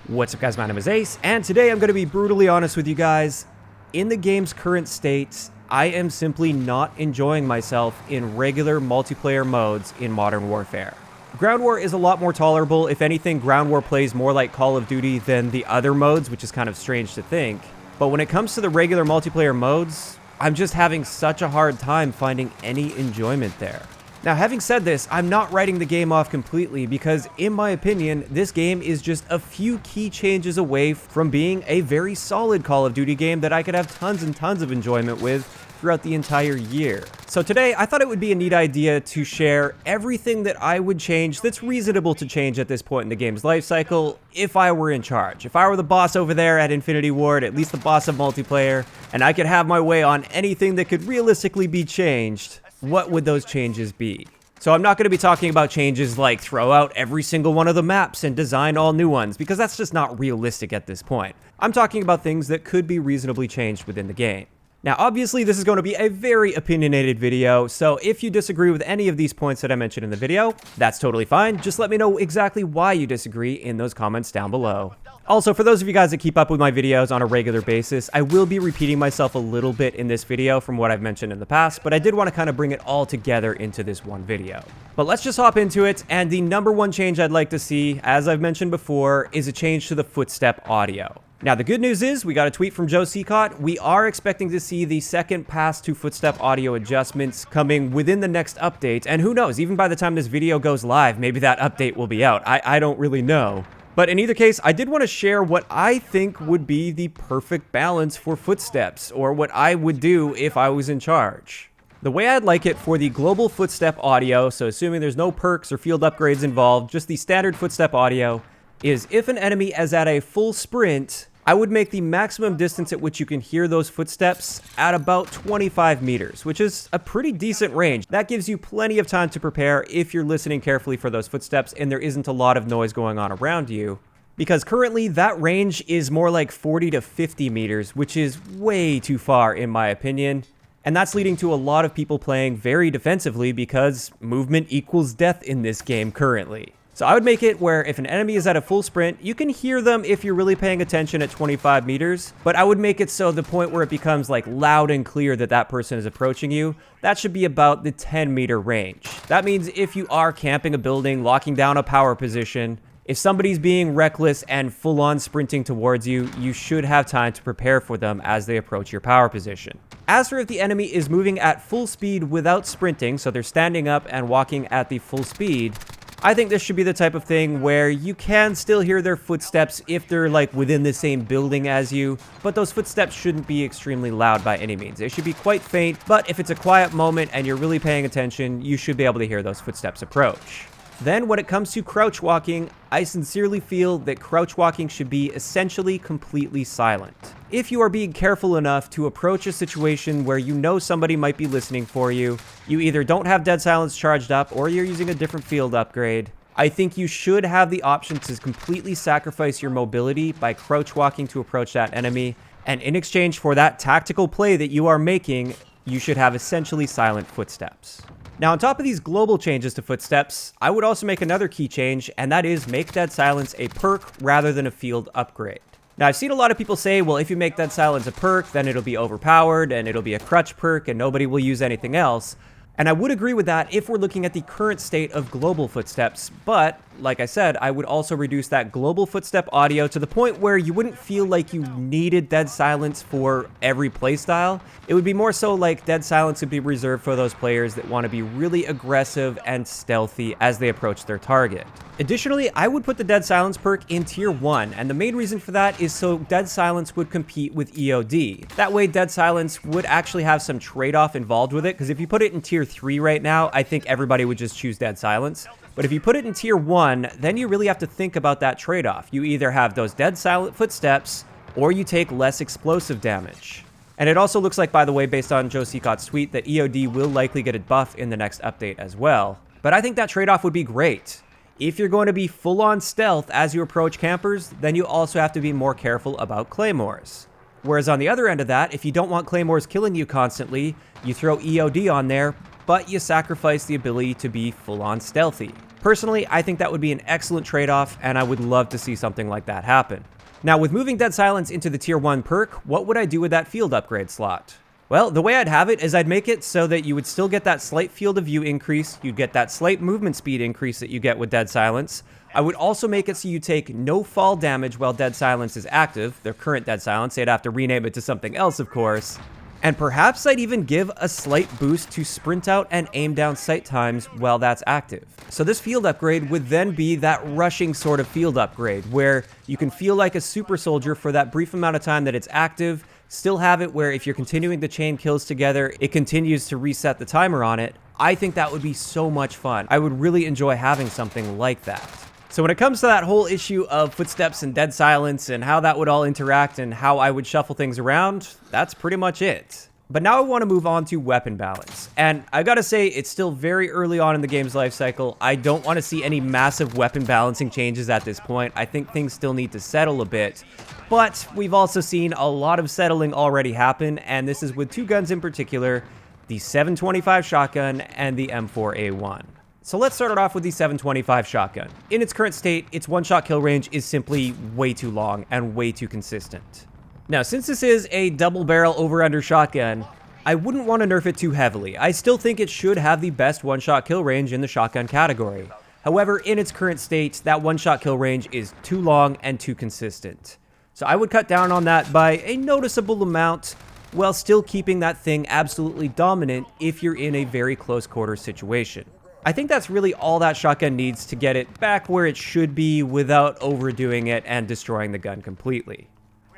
What's up guys, my name is Ace, and today I'm going to be brutally honest with you guys. In the game's current state, I am simply not enjoying myself in regular multiplayer modes in Modern Warfare. Ground War is a lot more tolerable. If anything, Ground War plays more like Call of Duty than the other modes, which is kind of strange to think. But when it comes to the regular multiplayer modes, I'm just having such a hard time finding any enjoyment there. Now, having said this, I'm not writing the game off completely because, in my opinion, this game is just a few key changes away from being a very solid Call of Duty game that I could have tons and tons of enjoyment with throughout the entire year. So today, I thought it would be a neat idea to share everything that I would change that's reasonable to change at this point in the game's life cycle if I were in charge. If I were the boss over there at Infinity Ward, at least the boss of multiplayer, and I could have my way on anything that could realistically be changed, what would those changes be? So I'm not going to be talking about changes like throw out every single one of the maps and design all new ones, because that's just not realistic at this point. I'm talking about things that could be reasonably changed within the game. Now, obviously, this is going to be a very opinionated video, so if you disagree with any of these points that I mentioned in the video, that's totally fine. Just let me know exactly why you disagree in those comments down below. Also, for those of you guys that keep up with my videos on a regular basis, I will be repeating myself a little bit in this video from what I've mentioned in the past, but I did want to kind of bring it all together into this one video. But let's just hop into it, and the number one change I'd like to see, as I've mentioned before, is a change to the footstep audio. Now, the good news is we got a tweet from Joe Seacott. We are expecting to see the second pass to footstep audio adjustments coming within the next update, and who knows, even by the time this video goes live, maybe that update will be out. I don't really know. But in either case, I did want to share what I think would be the perfect balance for footsteps, or what I would do if I was in charge. The way I'd like it for the global footstep audio, so assuming there's no perks or field upgrades involved, just the standard footstep audio, is if an enemy is at a full sprint, I would make the maximum distance at which you can hear those footsteps at about 25 meters, which is a pretty decent range. That gives you plenty of time to prepare if you're listening carefully for those footsteps and there isn't a lot of noise going on around you. Because currently that range is more like 40 to 50 meters, which is way too far in my opinion. And that's leading to a lot of people playing very defensively because movement equals death in this game currently. So I would make it where if an enemy is at a full sprint, you can hear them if you're really paying attention at 25 meters, but I would make it so the point where it becomes like loud and clear that that person is approaching you, that should be about the 10-meter range. That means if you are camping a building, locking down a power position, if somebody's being reckless and full-on sprinting towards you, you should have time to prepare for them as they approach your power position. As for if the enemy is moving at full speed without sprinting, so they're standing up and walking at the full speed, I think this should be the type of thing where you can still hear their footsteps if they're like within the same building as you, but those footsteps shouldn't be extremely loud by any means. They should be quite faint, but if it's a quiet moment and you're really paying attention, you should be able to hear those footsteps approach. Then when it comes to crouch walking, I sincerely feel that crouch walking should be essentially completely silent. If you are being careful enough to approach a situation where you know somebody might be listening for you, you either don't have dead silence charged up or you're using a different field upgrade, I think you should have the option to completely sacrifice your mobility by crouch walking to approach that enemy, and in exchange for that tactical play that you are making, you should have essentially silent footsteps. Now, on top of these global changes to footsteps, I would also make another key change, and that is make dead silence a perk rather than a field upgrade. Now, I've seen a lot of people say, well, if you make dead silence a perk, then it'll be overpowered, and it'll be a crutch perk, and nobody will use anything else. And I would agree with that if we're looking at the current state of global footsteps, but, like I said, I would also reduce that global footstep audio to the point where you wouldn't feel like you needed dead silence for every playstyle. It would be more so like dead silence would be reserved for those players that want to be really aggressive and stealthy as they approach their target. Additionally, I would put the dead silence perk in tier 1, and the main reason for that is so dead silence would compete with EOD. That way dead silence would actually have some trade-off involved with it, because if you put it in tier 3 right now, I think everybody would just choose dead silence. But if you put it in tier 1, then you really have to think about that trade-off. You either have those dead silent footsteps, or you take less explosive damage. And it also looks like, by the way, based on Joe Seacott's tweet, that EOD will likely get a buff in the next update as well. But I think that trade-off would be great. If you're going to be full-on stealth as you approach campers, then you also have to be more careful about claymores. Whereas on the other end of that, if you don't want claymores killing you constantly, you throw EOD on there, but you sacrifice the ability to be full-on stealthy. Personally, I think that would be an excellent trade-off, and I would love to see something like that happen. Now, with moving Dead Silence into the tier 1 perk, what would I do with that field upgrade slot? Well, the way I'd have it is I'd make it so that you would still get that slight field of view increase, you'd get that slight movement speed increase that you get with Dead Silence. I would also make it so you take no fall damage while Dead Silence is active, their current Dead Silence. They'd have to rename it to something else, of course. And perhaps I'd even give a slight boost to sprint out and aim down sight times while that's active. So this field upgrade would then be that rushing sort of field upgrade, where you can feel like a super soldier for that brief amount of time that it's active, still have it where if you're continuing the chain kills together, it continues to reset the timer on it. I think that would be so much fun. I would really enjoy having something like that. So when it comes to that whole issue of footsteps and Dead Silence and how that would all interact and how I would shuffle things around, that's pretty much it. But now I want to move on to weapon balance. And I gotta say, it's still very early on in the game's life cycle. I don't want to see any massive weapon balancing changes at this point. I think things still need to settle a bit. But we've also seen a lot of settling already happen, and this is with two guns in particular, the 725 shotgun and the M4A1. So let's start it off with the 725 shotgun. In its current state, its one-shot kill range is simply way too long and way too consistent. Now, since this is a double-barrel over-under shotgun, I wouldn't want to nerf it too heavily. I still think it should have the best one-shot kill range in the shotgun category. However, in its current state, that one-shot kill range is too long and too consistent. So I would cut down on that by a noticeable amount, while still keeping that thing absolutely dominant if you're in a very close quarters situation. I think that's really all that shotgun needs to get it back where it should be without overdoing it and destroying the gun completely.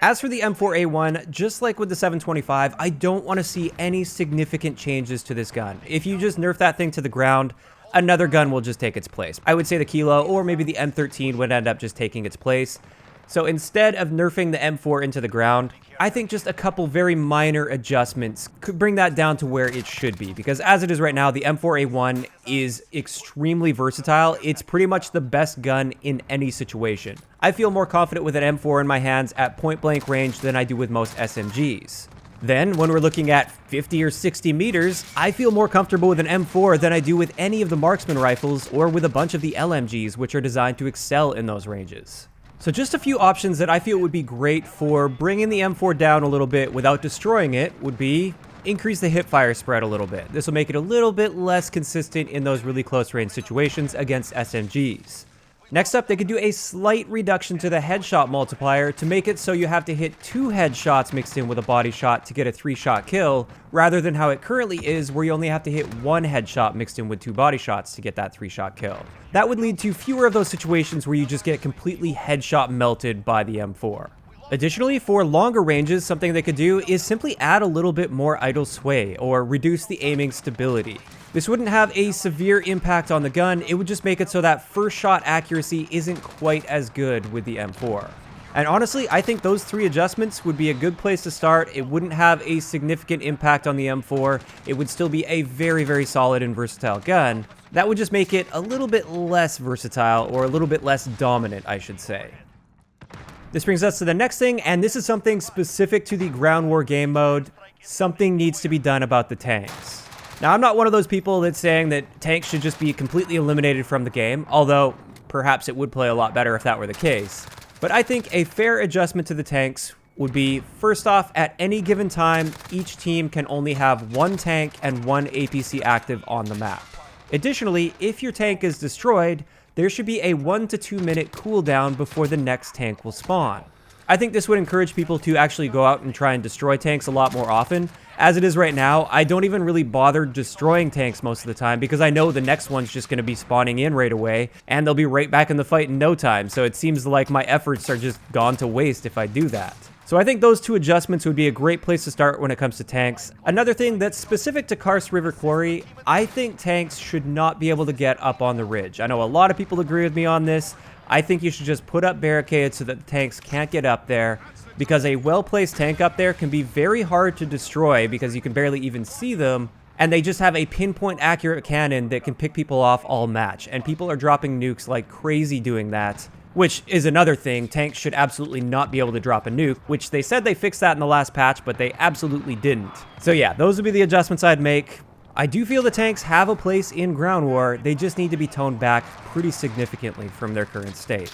As for the M4A1, just like with the 725, I don't want to see any significant changes to this gun. If you just nerf that thing to the ground, another gun will just take its place. I would say the Kilo or maybe the M13 would end up just taking its place. So instead of nerfing the M4 into the ground, I think just a couple very minor adjustments could bring that down to where it should be. Because as it is right now, the M4A1 is extremely versatile. It's pretty much the best gun in any situation. I feel more confident with an M4 in my hands at point blank range than I do with most SMGs. Then, when we're looking at 50 or 60 meters, I feel more comfortable with an M4 than I do with any of the marksman rifles or with a bunch of the LMGs, which are designed to excel in those ranges. So just a few options that I feel would be great for bringing the M4 down a little bit without destroying it would be increase the hipfire spread a little bit. This will make it a little bit less consistent in those really close range situations against SMGs. Next up, they could do a slight reduction to the headshot multiplier to make it so you have to hit 2 headshots mixed in with a body shot to get a 3-shot kill, rather than how it currently is where you only have to hit 1 headshot mixed in with 2 body shots to get that 3-shot kill. That would lead to fewer of those situations where you just get completely headshot melted by the M4. Additionally, for longer ranges, something they could do is simply add a little bit more idle sway or reduce the aiming stability. This wouldn't have a severe impact on the gun, it would just make it so that first shot accuracy isn't quite as good with the M4. And honestly, I think those 3 adjustments would be a good place to start. It wouldn't have a significant impact on the M4, it would still be a very, very solid and versatile gun. That would just make it a little bit less versatile, or a little bit less dominant, I should say. This brings us to the next thing, and this is something specific to the Ground War game mode. Something needs to be done about the tanks. Now, I'm not one of those people that's saying that tanks should just be completely eliminated from the game, although perhaps it would play a lot better if that were the case. But I think a fair adjustment to the tanks would be, first off, at any given time, each team can only have 1 tank and 1 APC active on the map. Additionally, if your tank is destroyed, there should be a 1 to 2 minute cooldown before the next tank will spawn. I think this would encourage people to actually go out and try and destroy tanks a lot more often. As it is right now, I don't even really bother destroying tanks most of the time because I know the next one's just going to be spawning in right away, and they'll be right back in the fight in no time, so it seems like my efforts are just gone to waste if I do that. So I think those 2 adjustments would be a great place to start when it comes to tanks. Another thing that's specific to Karst River Quarry, I think tanks should not be able to get up on the ridge. I know a lot of people agree with me on this. I think you should just put up barricades so that the tanks can't get up there, because a well-placed tank up there can be very hard to destroy because you can barely even see them, and they just have a pinpoint accurate cannon that can pick people off all match, and people are dropping nukes like crazy doing that, which is another thing. Tanks should absolutely not be able to drop a nuke, which they said they fixed that in the last patch, but they absolutely didn't. So yeah, those would be the adjustments I'd make. I do feel the tanks have a place in Ground War, they just need to be toned back pretty significantly from their current state.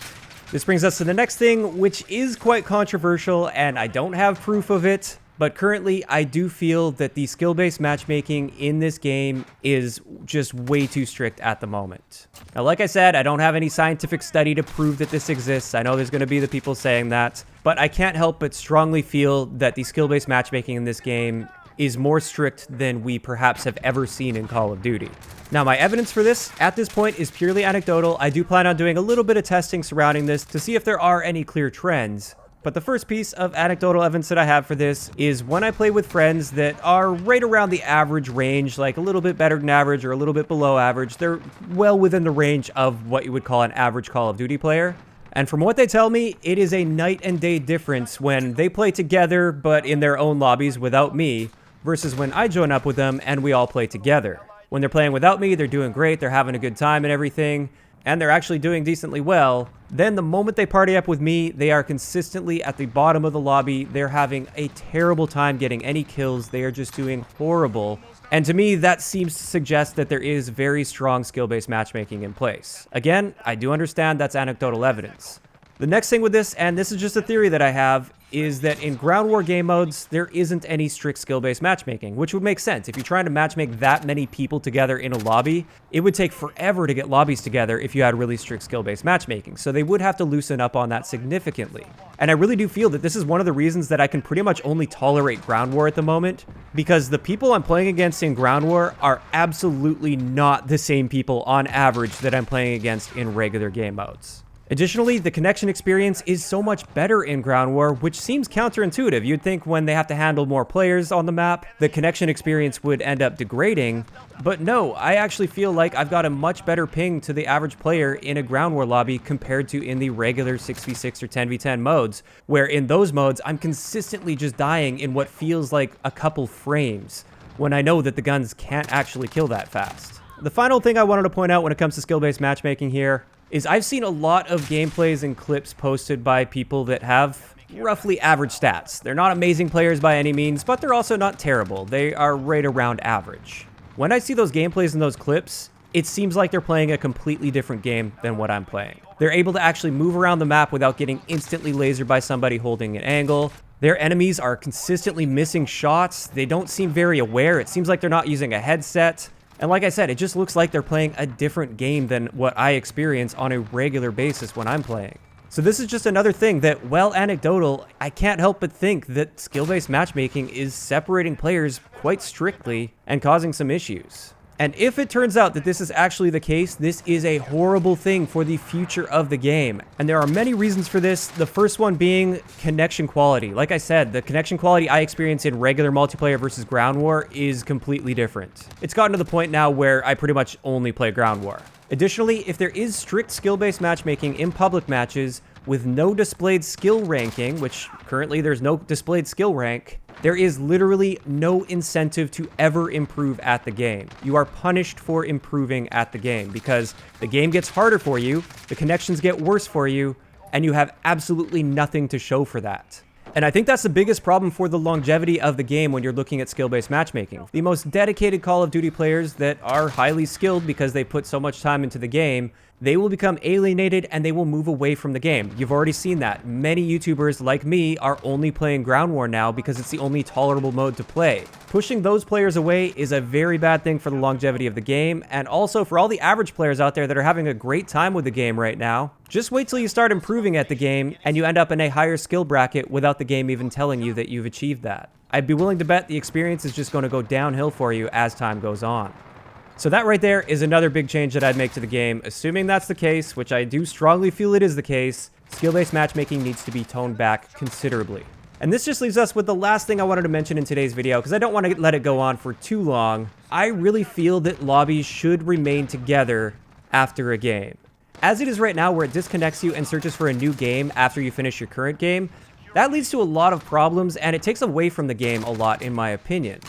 This brings us to the next thing, which is quite controversial, and I don't have proof of it, but currently I do feel that the skill-based matchmaking in this game is just way too strict at the moment. Now, like I said, I don't have any scientific study to prove that this exists. I know there's going to be the people saying that, but I can't help but strongly feel that the skill-based matchmaking in this game is more strict than we perhaps have ever seen in Call of Duty. Now, my evidence for this at this point is purely anecdotal. I do plan on doing a little bit of testing surrounding this to see if there are any clear trends. But the first piece of anecdotal evidence that I have for this is when I play with friends that are right around the average range, like a little bit better than average or a little bit below average. They're well within the range of what you would call an average Call of Duty player. And from what they tell me, it is a night and day difference when they play together but in their own lobbies without me versus when I join up with them and we all play together. When they're playing without me, they're doing great, they're having a good time and everything, and they're actually doing decently well. Then the moment they party up with me, they are consistently at the bottom of the lobby. They're having a terrible time getting any kills. They are just doing horrible. And to me, that seems to suggest that there is very strong skill-based matchmaking in place. Again, I do understand that's anecdotal evidence. The next thing with this, and this is just a theory that I have, is that in Ground War game modes, there isn't any strict skill-based matchmaking, which would make sense. If you're trying to matchmake that many people together in a lobby, it would take forever to get lobbies together if you had really strict skill-based matchmaking, so they would have to loosen up on that significantly. And I really do feel that this is one of the reasons that I can pretty much only tolerate Ground War at the moment, because the people I'm playing against in Ground War are absolutely not the same people on average that I'm playing against in regular game modes. Additionally, the connection experience is so much better in Ground War, which seems counterintuitive. You'd think when they have to handle more players on the map, the connection experience would end up degrading. But no, I actually feel like I've got a much better ping to the average player in a Ground War lobby compared to in the regular 6v6 or 10v10 modes, where in those modes, I'm consistently just dying in what feels like a couple frames, when I know that the guns can't actually kill that fast. The final thing I wanted to point out when it comes to skill-based matchmaking here is I've seen a lot of gameplays and clips posted by people that have roughly average stats. They're not amazing players by any means, but they're also not terrible. They are right around average. When I see those gameplays and those clips, it seems like they're playing a completely different game than what I'm playing. They're able to actually move around the map without getting instantly lasered by somebody holding an angle. Their enemies are consistently missing shots. They don't seem very aware. It seems like they're not using a headset. And like I said, it just looks like they're playing a different game than what I experience on a regular basis when I'm playing. So this is just another thing that, while anecdotal, I can't help but think that skill-based matchmaking is separating players quite strictly and causing some issues. And if it turns out that this is actually the case, this is a horrible thing for the future of the game. And there are many reasons for this, the first one being connection quality. Like I said, the connection quality I experience in regular multiplayer versus Ground War is completely different. It's gotten to the point now where I pretty much only play Ground War. Additionally, if there is strict skill-based matchmaking in public matches with no displayed skill ranking, which currently there's no displayed skill rank, there is literally no incentive to ever improve at the game. You are punished for improving at the game because the game gets harder for you, the connections get worse for you, and you have absolutely nothing to show for that. And I think that's the biggest problem for the longevity of the game when you're looking at skill-based matchmaking. The most dedicated Call of Duty players that are highly skilled because they put so much time into the game, they will become alienated and they will move away from the game. You've already seen that. Many YouTubers like me are only playing Ground War now because it's the only tolerable mode to play. Pushing those players away is a very bad thing for the longevity of the game, and also for all the average players out there that are having a great time with the game right now. Just wait till you start improving at the game and you end up in a higher skill bracket without the game even telling you that you've achieved that. I'd be willing to bet the experience is just going to go downhill for you as time goes on. So that right there is another big change that I'd make to the game. Assuming that's the case, which I do strongly feel it is the case, skill-based matchmaking needs to be toned back considerably. And this just leaves us with the last thing I wanted to mention in today's video, because I don't want to let it go on for too long. I really feel that lobbies should remain together after a game. As it is right now, where it disconnects you and searches for a new game after you finish your current game, that leads to a lot of problems, and it takes away from the game a lot, in my opinion.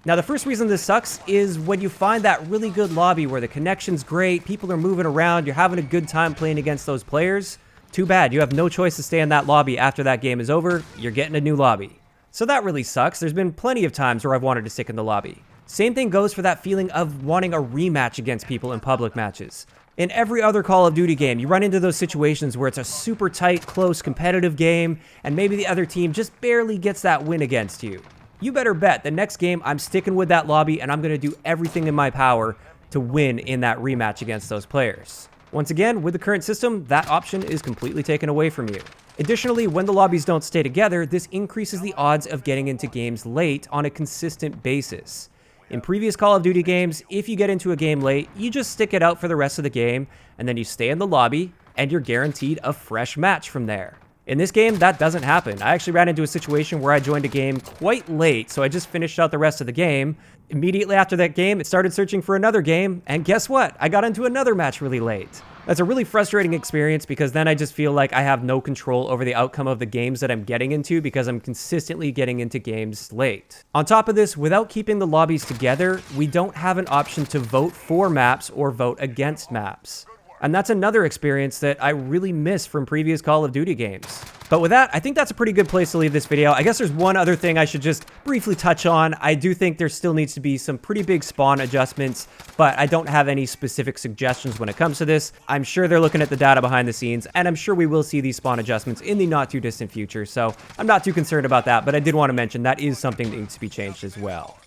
Now, the first reason this sucks is when you find that really good lobby where the connection's great, people are moving around, you're having a good time playing against those players. Too bad, you have no choice to stay in that lobby after that game is over, you're getting a new lobby. So that really sucks. There's been plenty of times where I've wanted to stick in the lobby. Same thing goes for that feeling of wanting a rematch against people in public matches. In every other Call of Duty game, you run into those situations where it's a super tight, close, competitive game, and maybe the other team just barely gets that win against you. You better bet the next game I'm sticking with that lobby and I'm going to do everything in my power to win in that rematch against those players. Once again, with the current system, that option is completely taken away from you. Additionally, when the lobbies don't stay together, this increases the odds of getting into games late on a consistent basis. In previous Call of Duty games, if you get into a game late, you just stick it out for the rest of the game, and then you stay in the lobby, and you're guaranteed a fresh match from there. In this game, that doesn't happen. I actually ran into a situation where I joined a game quite late, so I just finished out the rest of the game. Immediately after that game, it started searching for another game, and guess what? I got into another match really late. That's a really frustrating experience because then I just feel like I have no control over the outcome of the games that I'm getting into because I'm consistently getting into games late. On top of this, without keeping the lobbies together, we don't have an option to vote for maps or vote against maps. And that's another experience that I really miss from previous Call of Duty games. But with that, I think that's a pretty good place to leave this video. I guess there's one other thing I should just briefly touch on. I do think there still needs to be some pretty big spawn adjustments, but I don't have any specific suggestions when it comes to this. I'm sure they're looking at the data behind the scenes, and I'm sure we will see these spawn adjustments in the not too distant future, so I'm not too concerned about that, but I did want to mention that is something that needs to be changed as well.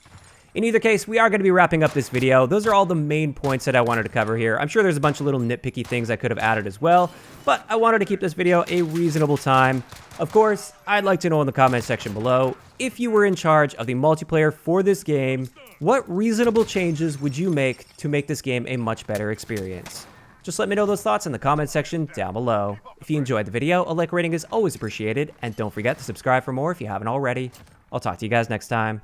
In either case, we are going to be wrapping up this video. Those are all the main points that I wanted to cover here. I'm sure there's a bunch of little nitpicky things I could have added as well, but I wanted to keep this video a reasonable time. Of course, I'd like to know in the comment section below, if you were in charge of the multiplayer for this game, what reasonable changes would you make to make this game a much better experience? Just let me know those thoughts in the comment section down below. If you enjoyed the video, a like rating is always appreciated, and don't forget to subscribe for more if you haven't already. I'll talk to you guys next time.